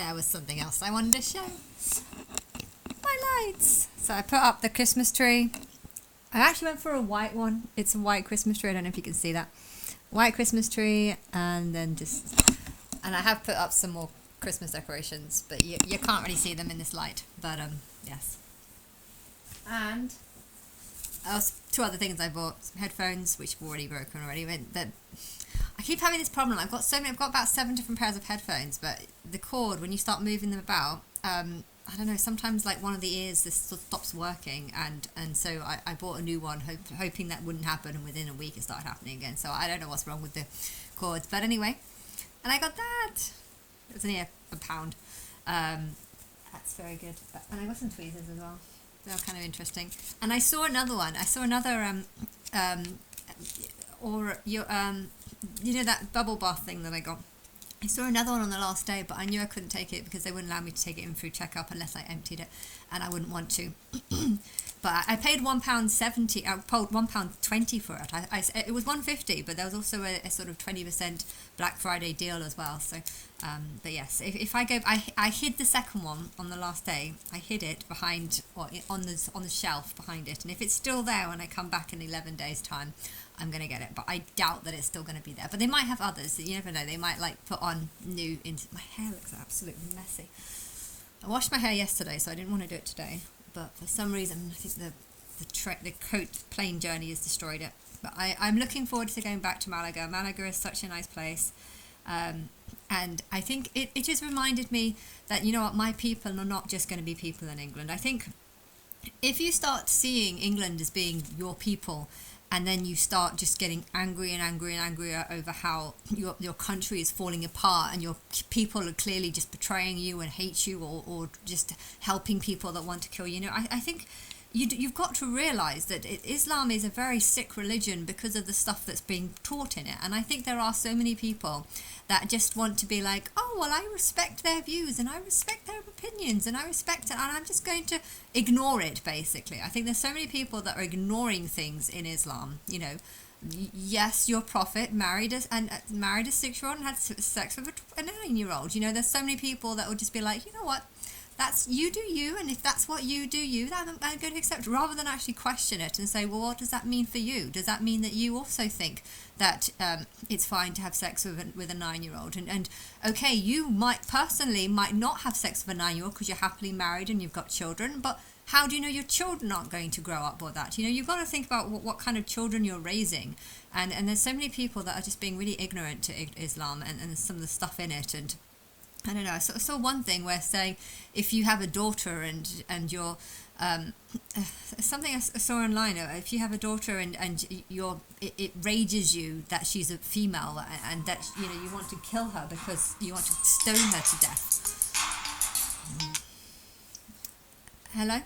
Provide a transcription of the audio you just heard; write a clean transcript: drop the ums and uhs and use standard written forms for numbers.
there was something else I wanted to show. My lights. So I put up the Christmas tree. I actually went for a white one. It's a white Christmas tree. I don't know if you can see that. White Christmas tree, and then and I have put up some more Christmas decorations, but you can't really see them in this light. But yes. And two other things I bought: some headphones, which have already broken already. I keep having this problem. I've got about 7 different pairs of headphones, but the cord, when you start moving them about, I don't know, sometimes like one of the ears just sort of stops working, and so I bought a new one, hoping that wouldn't happen, and within a week it started happening again. So I don't know what's wrong with the cords, but anyway, and I got that. It was only a pound. That's very good. And I got some tweezers as well. They were kind of interesting. And I saw another one. I saw another you know, that bubble bath thing that I got. I saw another one on the last day, but I knew I couldn't take it because they wouldn't allow me to take it in through checkup unless I emptied it, and I wouldn't want to. But I paid £1.70. I paid £1.20 for it. It was £1.50, but there was also a sort of 20% Black Friday deal as well. So, but yes, if I go, I hid the second one on the last day. I hid it behind, or on the shelf behind it, and if it's still there when I come back in 11 days' time, I'm going to get it, but I doubt that it's still going to be there. But they might have others. You never know. They might like put on new. My hair looks absolutely messy. I washed my hair yesterday, so I didn't want to do it today. But for some reason, I think the coat plane journey has destroyed it. But I'm looking forward to going back to Malaga. Malaga is such a nice place. And I think it just reminded me that, you know what, my people are not just going to be people in England. I think if you start seeing England as being your people, and then you start just getting angry and angry and angrier over how your country is falling apart, and your people are clearly just betraying you and hate you, or just helping people that want to kill you. You know, I think you've got to realise that Islam is a very sick religion because of the stuff that's being taught in it. And I think there are so many people that just want to be like, oh, well, I respect their views and I respect their opinions and I respect it, and I'm just going to ignore it, basically. I think there's so many people that are ignoring things in Islam. You know, yes, your prophet married a 6-year-old and had sex with a 9-year-old. You know, there's so many people that would just be like, you know what, that's you do you, and if that's what you do, that I'm going to accept, rather than actually question it and say, well, what does that mean for you? Does that mean that you also think that it's fine to have sex with a 9-year-old? And okay, you might not have sex with a 9-year-old because you're happily married and you've got children, but how do you know your children aren't going to grow up with that? You know, you've got to think about what kind of children you're raising. And there's so many people that are just being really ignorant to Islam and some of the stuff in it. And I don't know, I saw one thing where saying if you have a daughter and you're something I saw online, if you have a daughter and it rages you that she's a female, and that, you know, you want to kill her because you want to stone her to death. Hello?